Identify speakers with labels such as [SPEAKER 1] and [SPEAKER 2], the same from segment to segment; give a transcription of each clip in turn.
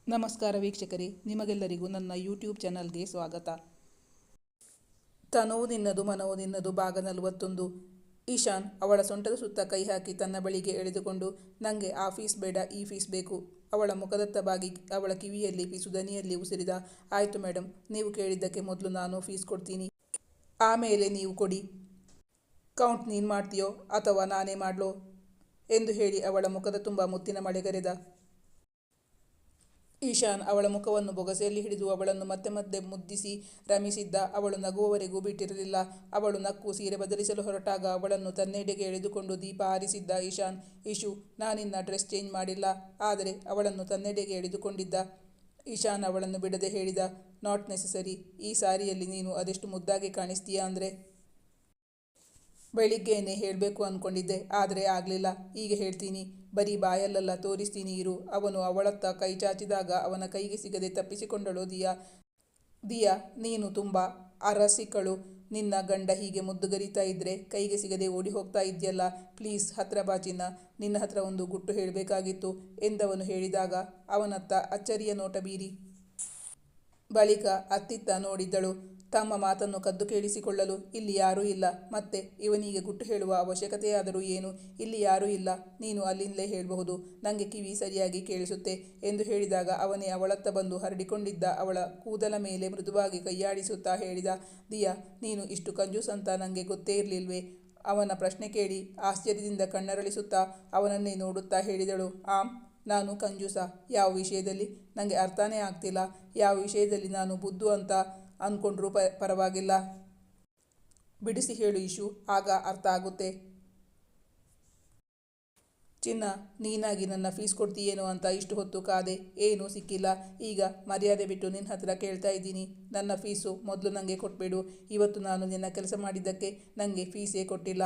[SPEAKER 1] ನಮಸ್ಕಾರ ವೀಕ್ಷಕರೇ, ನಿಮಗೆಲ್ಲರಿಗೂ ನನ್ನ ಯೂಟ್ಯೂಬ್ ಚಾನಲ್ಗೆ ಸ್ವಾಗತ. ತನುವು ನಿನ್ನದು ಮನವು ನಿನ್ನದು ಭಾಗ 41. ಈಶಾನ್ ಅವಳ ಸೊಂಟದ ಸುತ್ತ ಕೈ ಹಾಕಿ ತನ್ನ ಬಳಿಗೆ ಎಳೆದುಕೊಂಡು, ನಂಗೆ ಆ ಫೀಸ್ ಬೇಡ, ಈ ಫೀಸ್ ಬೇಕು. ಅವಳ ಮುಖದತ್ತ ಬಾಗಿ ಅವಳ ಕಿವಿಯಲ್ಲಿ ಪಿಸುದನಿಯಲ್ಲಿ ಉಸಿರಿದ, ಆಯ್ತು ಮೇಡಮ್, ನೀವು ಕೇಳಿದ್ದಕ್ಕೆ ಮೊದಲು ನಾನು ಫೀಸ್ ಕೊಡ್ತೀನಿ, ಆಮೇಲೆ ನೀವು ಕೊಡಿ. ಕೌಂಟ್ ನೀನು ಮಾಡ್ತೀಯೋ ಅಥವಾ ನಾನೇ ಮಾಡ್ಲೋ ಎಂದು ಹೇಳಿ ಅವಳ ಮುಖದ ತುಂಬ ಮುತ್ತಿನ ಮಳೆಗರೆದ. ಈಶಾನ್ ಅವಳ ಮುಖವನ್ನು ಬೊಗಸೆಯಲ್ಲಿ ಹಿಡಿದು ಅವಳನ್ನು ಮತ್ತೆ ಮತ್ತೆ ಮುದ್ದಿಸಿ ರಮಿಸಿದ್ದ. ಅವಳು ನಗುವವರೆಗೂ ಬಿಟ್ಟಿರಲಿಲ್ಲ. ಅವಳು ನಕ್ಕು ಸೀರೆ ಬದಲಿಸಲು ಹೊರಟಾಗ ಅವಳನ್ನು ತನ್ನೆಡೆಗೆ ಎಳೆದುಕೊಂಡು ದೀಪ ಆರಿಸಿದ್ದ ಈಶಾನ್. ಇಶು, ನಾನಿನ್ನ ಡ್ರೆಸ್ ಚೇಂಜ್ ಮಾಡಿಲ್ಲ. ಆದರೆ ಅವಳನ್ನು ತನ್ನೆಡೆಗೆ ಎಳೆದುಕೊಂಡಿದ್ದ ಈಶಾನ್ ಅವಳನ್ನು ಬಿಡದೆ ಹೇಳಿದ, ನಾಟ್ ನೆಸೆಸರಿ. ಈ ಸಾರಿಯಲ್ಲಿ ನೀನು ಅದೆಷ್ಟು ಮುದ್ದಾಗಿ ಕಾಣಿಸ್ತೀಯಾ ಅಂದರೆ. ಬೆಳಿಗ್ಗೆನೇ ಹೇಳಬೇಕು ಅಂದ್ಕೊಂಡಿದ್ದೆ, ಆದರೆ ಆಗಲಿಲ್ಲ. ಈಗ ಹೇಳ್ತೀನಿ, ಬರೀ ಬಾಯಲ್ಲೆಲ್ಲ ತೋರಿಸ್ತೀನಿ ಇರು. ಅವನು ಅವಳತ್ತ ಕೈ ಚಾಚಿದಾಗ ಅವನ ಕೈಗೆ ಸಿಗದೆ ತಪ್ಪಿಸಿಕೊಂಡಳು ದಿಯಾ. ದಿಯಾ, ನೀನು ತುಂಬ ಅರಸಿಕಳು. ನಿನ್ನ ಗಂಡ ಹೀಗೆ ಮುದ್ದುಗರಿತಾ ಇದ್ರೆ ಕೈಗೆ ಸಿಗದೆ ಓಡಿ ಹೋಗ್ತಾ ಇದ್ಯಲ್ಲ. ಪ್ಲೀಸ್ ಹತ್ರ ಬಾ ಚಿನ್ನ, ನಿನ್ನ ಹತ್ರ ಒಂದು ಗುಟ್ಟು ಹೇಳಬೇಕಾಗಿತ್ತು ಎಂದವನು ಹೇಳಿದಾಗ ಅವನತ್ತ ಅಚ್ಚರಿಯ ನೋಟ ಬೀರಿ ಬಳಿಕ ಅತ್ತಿತ್ತ ನೋಡಿದ್ದಳು. ತಮ್ಮ ಮಾತನ್ನು ಕದ್ದು ಕೇಳಿಸಿಕೊಳ್ಳಲು ಇಲ್ಲಿ ಯಾರೂ ಇಲ್ಲ. ಮತ್ತೆ ಇವನಿಗೆ ಗುಟ್ಟು ಹೇಳುವ ಅವಶ್ಯಕತೆಯಾದರೂ ಏನು? ಇಲ್ಲಿ ಯಾರೂ ಇಲ್ಲ, ನೀನು ಅಲ್ಲಿಂದಲೇ ಹೇಳಬಹುದು, ನನಗೆ ಕಿವಿ ಸರಿಯಾಗಿ ಕೇಳಿಸುತ್ತೆ ಎಂದು ಹೇಳಿದಾಗ ಅವನೇ ಅವಳತ್ತ ಬಂದು ಹರಡಿಕೊಂಡಿದ್ದ ಅವಳ ಕೂದಲ ಮೇಲೆ ಮೃದುವಾಗಿ ಕೈಯಾಡಿಸುತ್ತಾ ಹೇಳಿದ, ದಿಯಾ, ನೀನು ಇಷ್ಟು ಕಂಜೂಸ್ ಅಂತ ನನಗೆ ಗೊತ್ತೇ ಇರಲಿಲ್ವೇ. ಅವನ ಪ್ರಶ್ನೆ ಕೇಳಿ ಆಶ್ಚರ್ಯದಿಂದ ಕಣ್ಣರಳಿಸುತ್ತಾ ಅವನನ್ನೇ ನೋಡುತ್ತಾ ಹೇಳಿದಳು, ನಾನು ಕಂಜೂಸ? ಯಾವ ವಿಷಯದಲ್ಲಿ? ನನಗೆ ಅರ್ಥನೇ ಆಗ್ತಿಲ್ಲ. ಯಾವ ವಿಷಯದಲ್ಲಿ ನಾನು ಬುದ್ಧು ಅಂತ ಅಂದ್ಕೊಂಡ್ರೂ ಪರವಾಗಿಲ್ಲ. ಬಿಡಿಸಿ ಹೇಳು ಇಶು, ಆಗ ಅರ್ಥ ಆಗುತ್ತೆ. ಚಿನ್ನ, ನೀನಾಗಿ ನನ್ನ ಫೀಸ್ ಕೊಡ್ತೀಯೇನೋ ಅಂತ ಇಷ್ಟು ಹೊತ್ತು ಕಾದೆ, ಏನೂ ಸಿಕ್ಕಿಲ್ಲ. ಈಗ ಮರ್ಯಾದೆ ಬಿಟ್ಟು ನಿನ್ನ ಹತ್ರ ಕೇಳ್ತಾ ಇದ್ದೀನಿ, ನನ್ನ ಫೀಸು ಮೊದಲು ನನಗೆ ಕೊಟ್ಬಿಡು. ಇವತ್ತು ನಾನು ನಿನ್ನ ಕೆಲಸ ಮಾಡಿದ್ದಕ್ಕೆ ನನಗೆ ಫೀಸೇ ಕೊಟ್ಟಿಲ್ಲ.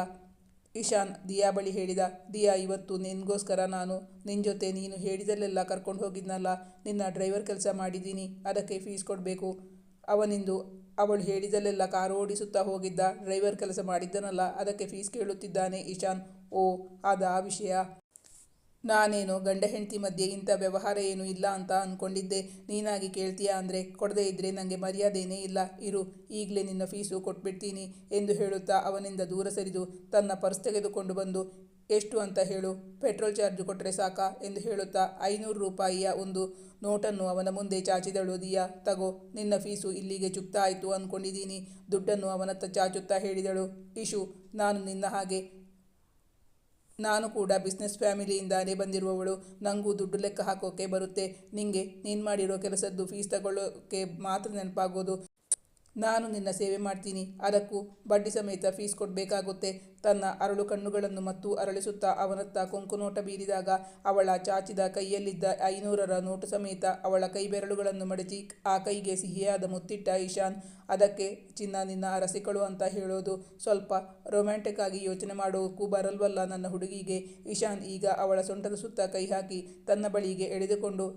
[SPEAKER 1] ಈಶಾನ್ ದಿಯಾ ಬಳಿ ಹೇಳಿದ. ದಿಯಾ, ಇವತ್ತು ನಿನಗೋಸ್ಕರ ನಾನು ನಿನ್ನ ಜೊತೆ ನೀನು ಹೇಳಿದಲ್ಲೆಲ್ಲ ಕರ್ಕೊಂಡು ಹೋಗಿದ್ನಲ್ಲ, ನಿನ್ನ ಡ್ರೈವರ್ ಕೆಲಸ ಮಾಡಿದ್ದೀನಿ, ಅದಕ್ಕೆ ಫೀಸ್ ಕೊಡಬೇಕು. ಅವನಿಂದು ಅವಳು ಹೇಳಿದಲ್ಲೆಲ್ಲ ಕಾರು ಓಡಿಸುತ್ತಾ ಹೋಗಿದ್ದ ಡ್ರೈವರ್ ಕೆಲಸ ಮಾಡಿದ್ದನಲ್ಲ, ಅದಕ್ಕೆ ಫೀಸ್ ಕೇಳುತ್ತಿದ್ದಾನೆ ಈಶಾನ್. ಓ, ಅದಾ ವಿಷಯ. ನಾನೇನೋ ಗಂಡ ಹೆಂಡತಿ ಮಧ್ಯೆ ಇಂಥ ವ್ಯವಹಾರ ಏನೂ ಇಲ್ಲ ಅಂತ ಅಂದ್ಕೊಂಡಿದ್ದೆ. ನೀನಾಗಿ ಕೇಳ್ತೀಯಾ ಅಂದರೆ ಕೊಡದೇ ಇದ್ದರೆ ನನಗೆ ಮರ್ಯಾದೆನೇ ಇಲ್ಲ. ಇರು, ಈಗಲೇ ನಿನ್ನ ಫೀಸು ಕೊಟ್ಬಿಡ್ತೀನಿ ಎಂದು ಹೇಳುತ್ತಾ ಅವನಿಂದ ದೂರ ಸರಿದು ತನ್ನ ಪರ್ಸ್ ತೆಗೆದುಕೊಂಡು ಬಂದು, ಎಷ್ಟು ಅಂತ ಹೇಳು, ಪೆಟ್ರೋಲ್ ಚಾರ್ಜ್ ಕೊಟ್ಟರೆ ಸಾಕಾ ಎಂದು ಹೇಳುತ್ತಾ 500 ರೂಪಾಯಿಯ ಒಂದು ನೋಟನ್ನು ಅವನ ಮುಂದೆ ಚಾಚಿದಳು ದಿಯಾ. ತಗೋ, ನಿನ್ನ ಫೀಸು ಇಲ್ಲಿಗೆ ಚುಕ್ತಾ ಆಯಿತು ಅಂದ್ಕೊಂಡಿದ್ದೀನಿ. ದುಡ್ಡನ್ನು ಅವನತ್ತ ಚಾಚುತ್ತಾ ಹೇಳಿದಳು. ಇಶು, ನಾನು ನಿನ್ನ ಹಾಗೆ, ನಾನು ಕೂಡ ಬಿಸ್ನೆಸ್ ಫ್ಯಾಮಿಲಿಯಿಂದಾನೇ ಬಂದಿರುವವಳು. ನನಗೂ ದುಡ್ಡು ಲೆಕ್ಕ ಹಾಕೋಕೆ ಬರುತ್ತೆ. ನಿಂಗೆ ನೀನು ಮಾಡಿರೋ ಕೆಲಸದ್ದು ಫೀಸ್ ತಗೊಳ್ಳೋಕೆ ಮಾತ್ರ ನೆನಪಾಗೋದು. ನಾನು ನಿನ್ನ ಸೇವೆ ಮಾಡ್ತೀನಿ, ಅದಕ್ಕೂ ಬಡ್ಡಿ ಸಮೇತ ಫೀಸ್ ಕೊಡಬೇಕಾಗುತ್ತೆ. ತನ್ನ ಅರಳು ಕಣ್ಣುಗಳನ್ನು ಮತ್ತು ಅರಳಿಸುತ್ತಾ ಅವನತ್ತ ಕೊಂಕು ನೋಟ ಬೀರಿದಾಗ ಅವಳ ಚಾಚಿದ ಕೈಯಲ್ಲಿದ್ದ 500ರ ನೋಟು ಸಮೇತ ಅವಳ ಕೈ ಬೆರಳುಗಳನ್ನು ಮಡಚಿ ಆ ಕೈಗೆ ಸಿಹಿಯಾದ ಮುತ್ತಿಟ್ಟ ಈಶಾನ್. ಅದಕ್ಕೆ ಚಿನ್ನ ನಿನ್ನ ಅರಸಿಕಳು ಅಂತ ಹೇಳೋದು? ಸ್ವಲ್ಪ ರೊಮ್ಯಾಂಟಿಕ್ ಆಗಿ ಯೋಚನೆ ಮಾಡೋಕ್ಕೂ ಬರಲ್ವಲ್ಲ ನನ್ನ ಹುಡುಗಿಗೆ. ಈಶಾನ್ ಈಗ ಅವಳ ಸೊಂಟದ ಸುತ್ತ ಕೈ ಹಾಕಿ ತನ್ನ ಬಳಿಗೆ ಎಳೆದುಕೊಂಡು,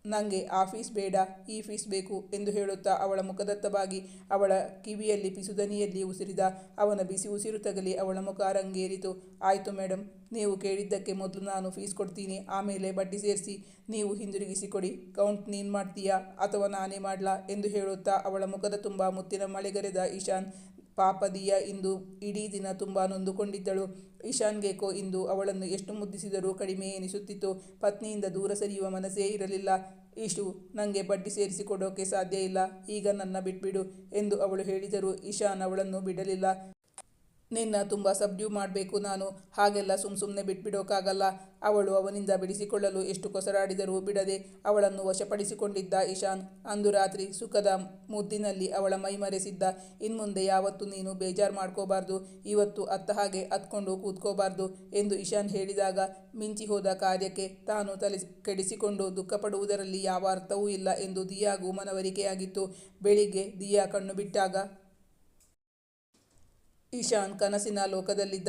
[SPEAKER 1] ನನಗೆ ಆ ಫೀಸ್ ಬೇಡ, ಈ ಫೀಸ್ ಬೇಕು ಎಂದು ಹೇಳುತ್ತಾ ಅವಳ ಮುಖದತ್ತ ಬಾಗಿ ಅವಳ ಕಿವಿಯಲ್ಲಿ ಪಿಸುದನಿಯಲ್ಲಿ ಉಸಿರಿದ. ಅವನ ಬಿಸಿ ಉಸಿರು ತಗಲಿ ಅವಳ ಮುಖ ರಂಗೇರಿತು. ಆಯಿತು ಮೇಡಮ್, ನೀವು ಕೇಳಿದ್ದಕ್ಕೆ ಮೊದಲು ನಾನು ಫೀಸ್ ಕೊಡ್ತೀನಿ, ಆಮೇಲೆ ಬಡ್ಡಿ ಸೇರಿಸಿ ನೀವು ಹಿಂದಿರುಗಿಸಿ ಕೊಡಿ. ಕೌಂಟ್ ನೀನು ಮಾಡ್ತೀಯಾ ಅಥವಾ ನಾನೇ ಮಾಡ್ಲಾ ಎಂದು ಹೇಳುತ್ತಾ ಅವಳ ಮುಖದ ತುಂಬ ಮುತ್ತಿನ ಮಳೆಗರೆದ ಈಶಾನ್. ಪಾಪ ದಿಯಾ ಇಂದು ಇಡೀ ದಿನ ತುಂಬ ನೊಂದುಕೊಂಡಿದ್ದಳು. ಈಶಾನ್ಗೇಕೋ ಇಂದು ಅವಳನ್ನು ಎಷ್ಟು ಮುದ್ದಿಸಿದರೂ ಕಡಿಮೆ ಎನಿಸುತ್ತಿತ್ತು. ಪತ್ನಿಯಿಂದ ದೂರ ಸರಿಯುವ ಮನಸ್ಸೇ ಇರಲಿಲ್ಲ. ಇಶು, ನನಗೆ ಬಡ್ಡಿ ಸೇರಿಸಿ ಕೊಡೋಕೆ ಸಾಧ್ಯ ಇಲ್ಲ, ಈಗ ನನ್ನ ಬಿಟ್ಬಿಡು ಎಂದು ಅವಳು ಹೇಳಿದರೂ ಈಶಾನ್ ಅವಳನ್ನು ಬಿಡಲಿಲ್ಲ. ನಿನ್ನ ತುಂಬ ಸಬ್ಡ್ಯೂ ಮಾಡಬೇಕು ನಾನು, ಹಾಗೆಲ್ಲ ಸುಮ್ಮನೆ ಬಿಟ್ಬಿಡೋಕ್ಕಾಗಲ್ಲ. ಅವಳು ಅವನಿಂದ ಬಿಡಿಸಿಕೊಳ್ಳಲು ಎಷ್ಟು ಕೊಸರಾಡಿದರೂ ಬಿಡದೆ ಅವಳನ್ನು ವಶಪಡಿಸಿಕೊಂಡಿದ್ದ ಈಶಾನ್. ಅಂದು ರಾತ್ರಿ ಸುಖದ ಮುದ್ದಿನಲ್ಲಿ ಅವಳ ಮೈ ಮರೆಸಿದ್ದ. ಇನ್ಮುಂದೆ ಯಾವತ್ತೂ ನೀನು ಬೇಜಾರು ಮಾಡ್ಕೋಬಾರ್ದು, ಇವತ್ತು ಅತ್ತ ಹಾಗೆ ಹತ್ಕೊಂಡು ಕೂತ್ಕೋಬಾರ್ದು ಎಂದು ಈಶಾನ್ ಹೇಳಿದಾಗ ಮಿಂಚಿ ಹೋದ ಕಾರ್ಯಕ್ಕೆ ತಾನು ತಲೆ ಕೆಡಿಸಿಕೊಂಡು ದುಃಖಪಡುವುದರಲ್ಲಿ ಯಾವ ಅರ್ಥವೂ ಇಲ್ಲ ಎಂದು ದಿಯಾಗೂ ಮನವರಿಕೆಯಾಗಿತ್ತು. ಬೆಳಿಗ್ಗೆ ದಿಯಾ ಕಣ್ಣು ಬಿಟ್ಟಾಗ ಈಶಾನ್ ಕನಸಿನ ಲೋಕದಲ್ಲಿದ್ದ.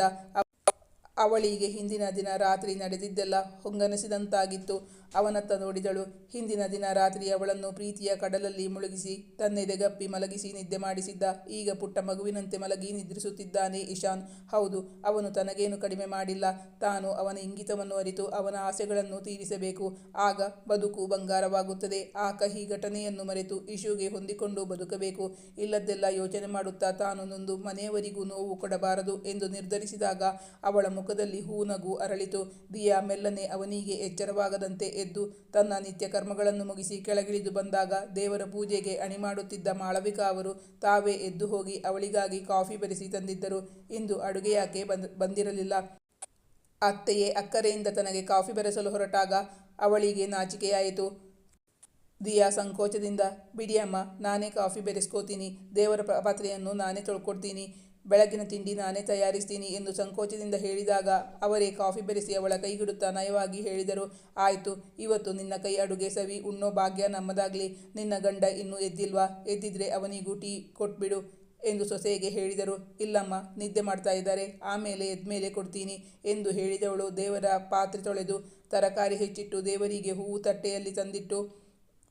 [SPEAKER 1] ಅವಳಿಗೆ ಹಿಂದಿನ ದಿನ ರಾತ್ರಿ ನಡೆದಿದ್ದೆಲ್ಲ ಹೊಂಗನಸಿದಂತಾಗಿತ್ತು. ಅವನತ್ತ ನೋಡಿದಳು. ಹಿಂದಿನ ದಿನ ರಾತ್ರಿ ಅವಳನ್ನು ಪ್ರೀತಿಯ ಕಡಲಲ್ಲಿ ಮುಳುಗಿಸಿ ತನ್ನೆದೆಗಪ್ಪಿ ಮಲಗಿಸಿ ನಿದ್ದೆ ಮಾಡಿಸಿದ್ದ. ಈಗ ಪುಟ್ಟ ಮಗುವಿನಂತೆ ಮಲಗಿ ನಿದ್ರಿಸುತ್ತಿದ್ದಾನೆ ಇಶಾನ್. ಹೌದು, ಅವನು ತನಗೇನು ಕಡಿಮೆ ಮಾಡಿಲ್ಲ. ತಾನು ಅವನ ಇಂಗಿತವನ್ನು ಅರಿತು ಅವನ ಆಸೆಗಳನ್ನು ತೀರಿಸಬೇಕು. ಆಗ ಬದುಕು ಬಂಗಾರವಾಗುತ್ತದೆ. ಆ ಕಹಿ ಘಟನೆಯನ್ನು ಮರೆತು ಇಶುಗೆ ಹೊಂದಿಕೊಂಡು ಬದುಕಬೇಕು. ಇಲ್ಲದ್ದೆಲ್ಲ ಯೋಚನೆ ಮಾಡುತ್ತಾ ತಾನು ನೊಂದು ಮನೆಯವರಿಗೂ ನೋವು ಕೊಡಬಾರದು ಎಂದು ನಿರ್ಧರಿಸಿದಾಗ ಅವಳ ಮುಖದಲ್ಲಿ ಹೂನಗು ಅರಳಿತು. ದಿಯಾ ಮೆಲ್ಲನೆ ಅವನಿಗೆ ಎಚ್ಚರವಾಗದಂತೆ ಎದ್ದು ತನ್ನ ನಿತ್ಯ ಕರ್ಮಗಳನ್ನು ಮುಗಿಸಿ ಕೆಳಗಿಳಿದು ಬಂದಾಗ ದೇವರ ಪೂಜೆಗೆ ಅಣಿ ಮಾಡುತ್ತಿದ್ದ ಮಾಳವಿಕಾ ಅವರು ತಾವೇ ಎದ್ದು ಹೋಗಿ ಅವಳಿಗಾಗಿ ಕಾಫಿ ಬೆರೆಸಿ ತಂದಿದ್ದರು. ಇಂದು ಅಡುಗೆ ಯಾಕೆ ಬಂದಿರಲಿಲ್ಲ. ಅತ್ತೆಯೇ ಅಕ್ಕರೆಯಿಂದ ತನಗೆ ಕಾಫಿ ಬೆರೆಸಲು ಹೊರಟಾಗ ಅವಳಿಗೆ ನಾಚಿಕೆಯಾಯಿತು. ದಿಯಾ ಸಂಕೋಚದಿಂದ, ಬಿಡಿಯಮ್ಮ, ನಾನೇ ಕಾಫಿ ಬೆರೆಸ್ಕೋತೀನಿ, ದೇವರ ಪಾತ್ರೆಯನ್ನು ನಾನೇ ತೊಳ್ಕೊಡ್ತೀನಿ, ಬೆಳಗಿನ ತಿಂಡಿ ನಾನೇ ತಯಾರಿಸ್ತೀನಿ ಎಂದು ಸಂಕೋಚದಿಂದ ಹೇಳಿದಾಗ ಅವರೇ ಕಾಫಿ ಬೆರೆಸಿ ಅವಳ ಕೈಗಿಡುತ್ತಾ ನಯವಾಗಿ ಹೇಳಿದರು. ಆಯಿತು, ಇವತ್ತು ನಿನ್ನ ಕೈ ಅಡುಗೆ ಸವಿ ಉಣ್ಣೋ ಭಾಗ್ಯ ನಮ್ಮದಾಗ್ಲಿ. ನಿನ್ನ ಗಂಡ ಇನ್ನೂ ಎದ್ದಿಲ್ವಾ? ಎದ್ದಿದ್ರೆ ಅವನಿಗೂ ಟೀ ಕೊಟ್ಬಿಡು ಎಂದು ಸೊಸೆಗೆ ಹೇಳಿದರು. ಇಲ್ಲಮ್ಮ, ನಿದ್ದೆ ಮಾಡ್ತಾ ಇದ್ದಾರೆ, ಆಮೇಲೆ ಎದ್ಮೇಲೆ ಕೊಡ್ತೀನಿ ಎಂದು ಹೇಳಿದವಳು ದೇವರ ಪಾತ್ರೆ ತೊಳೆದು ತರಕಾರಿ ಹೆಚ್ಚಿಟ್ಟು ದೇವರಿಗೆ ಹೂವು ತಟ್ಟೆಯಲ್ಲಿ ತಂದಿಟ್ಟು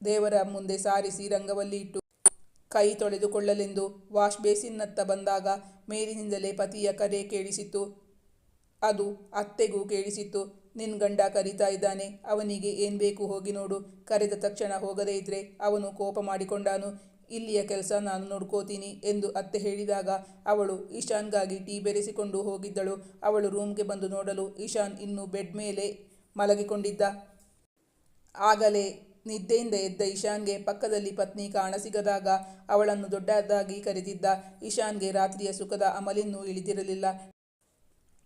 [SPEAKER 1] ದೇವರ ಮುಂದೆ ಸಾರಿಸಿ ರಂಗವಲ್ಲಿ ಇಟ್ಟು ಕೈ ತೊಳೆದುಕೊಳ್ಳಲೆಂದು ವಾಶ್ ಬೇಸಿನ್ನತ್ತ ಬಂದಾಗ ಮೇಲಿನಿಂದಲೇ ಪತಿಯ ಕರೆ ಕೇಳಿಸಿತ್ತು. ಅದು ಅತ್ತೆಗೂ ಕೇಳಿಸಿತ್ತು. ನಿನ್ ಗಂಡ ಕರೀತಾ ಇದ್ದಾನೆ, ಅವನಿಗೆ ಏನ್ ಬೇಕು ಹೋಗಿ ನೋಡು. ಕರೆದ ತಕ್ಷಣ ಹೋಗದೇ ಇದ್ರೆ ಅವನು ಕೋಪ ಮಾಡಿಕೊಂಡಾನು. ಇಲ್ಲಿಯ ಕೆಲಸ ನಾನು ನೋಡ್ಕೋತೀನಿ ಎಂದು ಅತ್ತೆ ಹೇಳಿದಾಗ ಅವಳು ಇಶಾನ್ಗಾಗಿ ಟೀ ಬೆರೆಸಿಕೊಂಡು ಹೋಗಿದ್ದಳು. ಅವಳು ರೂಮ್ಗೆ ಬಂದು ನೋಡಲು ಇಶಾನ್ ಇನ್ನೂ ಬೆಡ್ ಮೇಲೆ ಮಲಗಿಕೊಂಡಿದ್ದ. ಆಗಲೇ ನಿದ್ದೆಯಿಂದ ಎದ್ದ ಇಶಾನ್ಗೆ ಪಕ್ಕದಲ್ಲಿ ಪತ್ನಿ ಕಾಣಸಿಗದಾಗ ಅವಳನ್ನು ದೊಡ್ಡದಾಗಿ ಕರೆದಿದ್ದ. ಇಶಾನ್ಗೆ ರಾತ್ರಿಯ ಸುಖದ ಅಮಲಿನ್ನೂ ಇಳಿದಿರಲಿಲ್ಲ.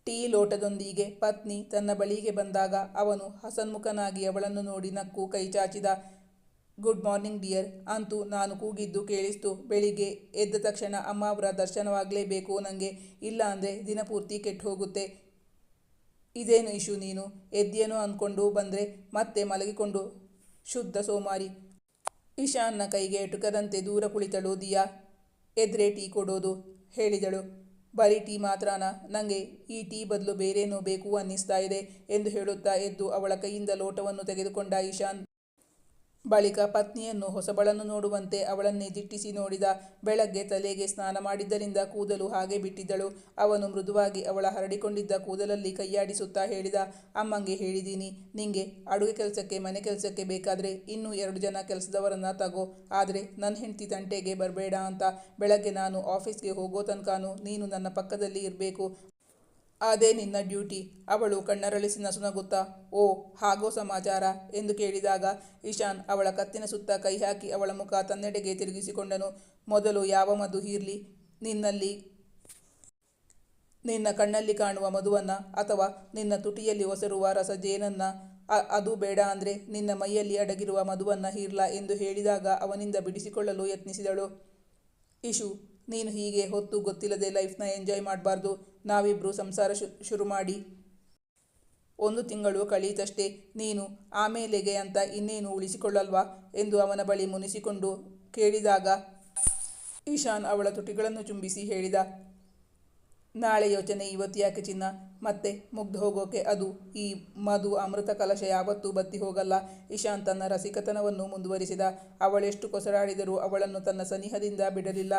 [SPEAKER 1] ಟೀ ಲೋಟದೊಂದಿಗೆ ಪತ್ನಿ ತನ್ನ ಬಳಿಗೆ ಬಂದಾಗ ಅವನು ಹಸನ್ಮುಖನಾಗಿ ಅವಳನ್ನು ನೋಡಿ ನಕ್ಕು ಕೈ ಚಾಚಿದ. Good morning dear. ಅಂತೂ ನಾನು ಕೂಗಿದ್ದು ಕೇಳಿಸ್ತು. ಬೆಳಿಗ್ಗೆ ಎದ್ದ ತಕ್ಷಣ ಅಮ್ಮ ಅವರ ದರ್ಶನವಾಗಲೇಬೇಕು ನನಗೆ, ಇಲ್ಲ ಅಂದರೆ ದಿನಪೂರ್ತಿ ಕೆಟ್ಟು ಹೋಗುತ್ತೆ. ಇದೇನು ಇಶು, ನೀನು ಎದ್ದೇನೋ ಅಂದ್ಕೊಂಡು ಬಂದರೆ ಮತ್ತೆ ಮಲಗಿಕೊಂಡು ಶುದ್ಧ ಸೋಮಾರಿ. ಇಶಾನ್ನ ಕೈಗೆ ಎಟುಕದಂತೆ ದೂರ ಕುಳಿತಳು ದಿಯಾ. ಎದ್ರೆ ಟೀ ಕೊಡೋದು ಹೇಳಿದಳು. ಬರೀ ಟೀ ಮಾತ್ರನಾ? ನನಗೆ ಈ ಟೀ ಬದಲು ಬೇರೇನೋ ಬೇಕು ಅನ್ನಿಸ್ತಾ ಇದೆ ಎಂದು ಹೇಳುತ್ತಾ ಎದ್ದು ಅವಳ ಕೈಯಿಂದ ಲೋಟವನ್ನು ತೆಗೆದುಕೊಂಡ ಇಶಾನ್. ಬಳಿಕ ಪತ್ನಿಯನ್ನು ಹೊಸಬಳನ್ನು ನೋಡುವಂತೆ ಅವಳನ್ನೇ ದಿಟ್ಟಿಸಿ ನೋಡಿದ. ಬೆಳಗ್ಗೆ ತಲೆಗೆ ಸ್ನಾನ ಮಾಡಿದ್ದರಿಂದ ಕೂದಲು ಹಾಗೆ ಬಿಟ್ಟಿದ್ದಳು. ಅವನು ಮೃದುವಾಗಿ ಅವಳ ಹರಡಿಕೊಂಡಿದ್ದ ಕೂದಲಲ್ಲಿ ಕೈಯಾಡಿಸುತ್ತಾ ಹೇಳಿದ, ಅಮ್ಮಂಗೆ ಹೇಳಿದ್ದೀನಿ, ನಿಂಗೆ ಅಡುಗೆ ಕೆಲಸಕ್ಕೆ ಮನೆ ಕೆಲಸಕ್ಕೆ ಬೇಕಾದರೆ ಇನ್ನೂ 2 ಜನ ಕೆಲಸದವರನ್ನ ತಗೋ, ಆದರೆ ನನ್ನ ಹೆಂಡತಿ ತಂಟೆಗೆ ಬರಬೇಡ ಅಂತ. ಬೆಳಗ್ಗೆ ನಾನು ಆಫೀಸ್ಗೆ ಹೋಗೋ ತನಕನೂ ನೀನು ನನ್ನ ಪಕ್ಕದಲ್ಲಿ ಇರಬೇಕು. ಅದೇ ನಿನ್ನ ಡ್ಯೂಟಿ. ಅವಳು ಕಣ್ಣರಳಿಸಿ ನಸುನಗುತ್ತಾ, ಓ ಹಾಗೋ ಸಮಾಚಾರ ಎಂದು ಕೇಳಿದಾಗ ಇಶಾನ್ ಅವಳ ಕತ್ತಿನ ಸುತ್ತ ಕೈ ಹಾಕಿ ಅವಳ ಮುಖ ತನ್ನೆಡೆಗೆ ತಿರುಗಿಸಿಕೊಂಡನು. ಮೊದಲು ಯಾವ ಮಧು ಹೀರ್ಲಿ, ನಿನ್ನ ಕಣ್ಣಲ್ಲಿ ಕಾಣುವ ಮಧುವನ್ನ ಅಥವಾ ನಿನ್ನ ತುಟಿಯಲ್ಲಿ ಒಸರುವ ರಸಜೇನನ್ನ? ಅದು ಬೇಡ ಅಂದರೆ ನಿನ್ನ ಮೈಯಲ್ಲಿ ಅಡಗಿರುವ ಮಧುವನ್ನ ಹೀರ್ಲಾ ಎಂದು ಹೇಳಿದಾಗ ಅವನಿಂದ ಬಿಡಿಸಿಕೊಳ್ಳಲು ಯತ್ನಿಸಿದಳು. ಇಶು, ನೀನು ಹೀಗೆ ಹೊತ್ತು ಗೊತ್ತಿಲ್ಲದೆ ಲೈಫ್ನ ಎಂಜಾಯ್ ಮಾಡಬಾರ್ದು. ನಾವಿಬ್ರು ಸಂಸಾರ ಶುರು ಮಾಡಿ 1 ತಿಂಗಳು ಕಳೆಯಿತಷ್ಟೇ. ನೀನು ಆಮೇಲೆಗೆ ಅಂತ ಇನ್ನೇನು ಉಳಿಸಿಕೊಳ್ಳಲ್ವಾ ಎಂದು ಅವನ ಬಳಿ ಮುನಿಸಿಕೊಂಡು ಕೇಳಿದಾಗ ಇಶಾನ್ ಅವಳ ತುಟಿಗಳನ್ನು ಚುಂಬಿಸಿ ಹೇಳಿದ, ನಾಳೆ ಯೋಚನೆ ಇವತ್ತು ಯಾಕೆ ಚಿನ್ನ? ಮತ್ತೆ ಮುಗ್ದು ಹೋಗೋಕೆ ಅದು ಈ ಮಧು ಅಮೃತ ಕಲಶ ಯಾವತ್ತೂ ಬತ್ತಿ ಹೋಗಲ್ಲ. ಇಶಾನ್ ತನ್ನ ರಸಿಕತನವನ್ನು ಮುಂದುವರಿಸಿದ. ಅವಳೆಷ್ಟು ಕೊಸರಾಡಿದರೂ ಅವಳನ್ನು ತನ್ನ ಸನಿಹದಿಂದ ಬಿಡಲಿಲ್ಲ.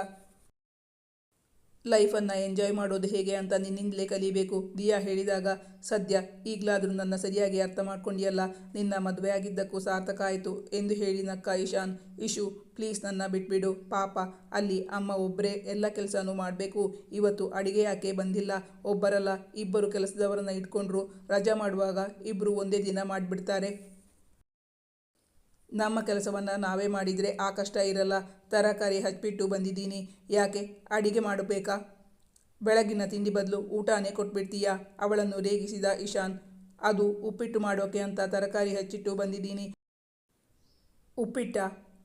[SPEAKER 1] ಲೈಫನ್ನು ಎಂಜಾಯ್ ಮಾಡೋದು ಹೇಗೆ ಅಂತ ನಿನ್ನಿಂದಲೇ ಕಲಿಬೇಕು. ದಿಯಾ ಹೇಳಿದಾಗ, ಸದ್ಯ ಈಗಲಾದರೂ ನನ್ನ ಸರಿಯಾಗಿ ಅರ್ಥ ಮಾಡ್ಕೊಂಡಿಯಲ್ಲ, ನಿನ್ನ ಮದುವೆ ಆಗಿದ್ದಕ್ಕೂ ಸಾರ್ಥಕ ಆಯಿತು ಎಂದು ಹೇಳಿ ನಕ್ಕ ಇಶಾನ್. ಇಶು, ಪ್ಲೀಸ್ ನನ್ನ ಬಿಟ್ಬಿಡು. ಪಾಪ ಅಲ್ಲಿ ಅಮ್ಮ ಒಬ್ಬರೇ ಎಲ್ಲ ಕೆಲಸನೂ ಮಾಡಬೇಕು. ಇವತ್ತು ಅಡಿಗೆ ಯಾಕೆ ಬಂದಿಲ್ಲ? ಒಬ್ಬರಲ್ಲ 2 ಕೆಲಸದವರನ್ನ ಇಟ್ಕೊಂಡ್ರು. ರಜಾ ಮಾಡುವಾಗ ಇಬ್ಬರು ಒಂದೇ ದಿನ ಮಾಡಿಬಿಡ್ತಾರೆ. ನಮ್ಮ ಕೆಲಸವನ್ನು ನಾವೇ ಮಾಡಿದರೆ ಆ ಕಷ್ಟ ಇರಲ್ಲ. ತರಕಾರಿ ಹಚ್ಚಿಬಿಟ್ಟು ಬಂದಿದ್ದೀನಿ, ಯಾಕೆ ಅಡಿಗೆ ಮಾಡಬೇಕಾ? ಬೆಳಗಿನ ತಿಂಡಿ ಬದಲು ಊಟನೇ ಕೊಟ್ಬಿಡ್ತೀಯಾ? ಅವಳನ್ನು ರೇಗಿಸಿದ ಇಶಾನ್. ಅದು ಉಪ್ಪಿಟ್ಟು ಮಾಡೋಕೆ ಅಂತ ತರಕಾರಿ ಹಚ್ಚಿಟ್ಟು ಬಂದಿದ್ದೀನಿ. ಉಪ್ಪಿಟ್ಟ?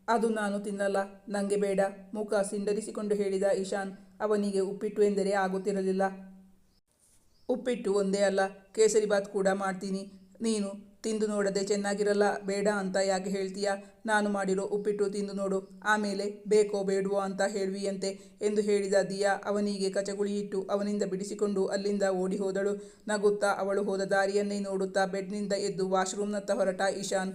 [SPEAKER 1] ಅದು ನಾನು ತಿನ್ನಲ್ಲ, ನನಗೆ ಬೇಡ, ಮುಖ ಸಿಂಡರಿಸಿಕೊಂಡು ಹೇಳಿದ ಇಶಾನ್. ಅವನಿಗೆ ಉಪ್ಪಿಟ್ಟು ಎಂದರೆ ಆಗುತ್ತಿರಲಿಲ್ಲ. ಉಪ್ಪಿಟ್ಟು ಒಂದೇ ಅಲ್ಲ, ಕೇಸರಿಬಾತ್ ಕೂಡ ಮಾಡ್ತೀನಿ. ನೀನು ತಿಂದು ನೋಡದೆ ಚೆನ್ನಾಗಿರಲ್ಲ ಬೇಡ ಅಂತ ಯಾಕೆ ಹೇಳ್ತೀಯಾ? ನಾನು ಮಾಡಿರೋ ಉಪ್ಪಿಟ್ಟು ತಿಂದು ನೋಡು, ಆಮೇಲೆ ಬೇಕೋ ಬೇಡವೋ ಅಂತ ಹೇಳುವಿಯಂತೆ ಎಂದು ಹೇಳಿದ ದಿಯಾ ಅವನಿಗೆ ಕಚಗುಳಿಯಿಟ್ಟು ಅವನಿಂದ ಬಿಡಿಸಿಕೊಂಡು ಅಲ್ಲಿಂದ ಓಡಿ ಹೋದಳು. ನಗುತ್ತಾ ಅವಳು ಹೋದ ದಾರಿಯನ್ನೇ ನೋಡುತ್ತಾ ಬೆಡ್ನಿಂದ ಎದ್ದು ವಾಶ್ರೂಮ್ನತ್ತ ಹೊರಟ ಇಶಾನ್.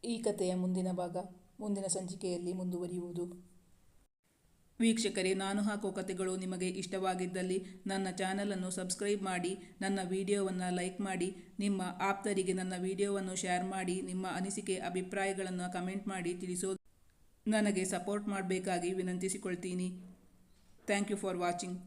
[SPEAKER 1] ಈ ಕಥೆಯ ಮುಂದಿನ ಭಾಗ ಮುಂದಿನ ಸಂಚಿಕೆಯಲ್ಲಿ ಮುಂದುವರಿಯುವುದು. ವೀಕ್ಷಕರೇ, ನಾನು ಹಾಕೋ ಕಥೆಗಳು ನಿಮಗೆ ಇಷ್ಟವಾಗಿದ್ದಲ್ಲಿ ನನ್ನ ಚಾನಲನ್ನು ಸಬ್ಸ್ಕ್ರೈಬ್ ಮಾಡಿ, ನನ್ನ ವಿಡಿಯೋವನ್ನು ಲೈಕ್ ಮಾಡಿ, ನಿಮ್ಮ ಆಪ್ತರಿಗೆ ನನ್ನ ವಿಡಿಯೋವನ್ನು ಶೇರ್ ಮಾಡಿ, ನಿಮ್ಮ ಅನಿಸಿಕೆ ಅಭಿಪ್ರಾಯಗಳನ್ನು ಕಮೆಂಟ್ ಮಾಡಿ ತಿಳಿಸೋದು ನನಗೆ ಸಪೋರ್ಟ್ ಮಾಡಬೇಕಾಗಿ ವಿನಂತಿಸಿಕೊಳ್ತೀನಿ. Thank you for watching.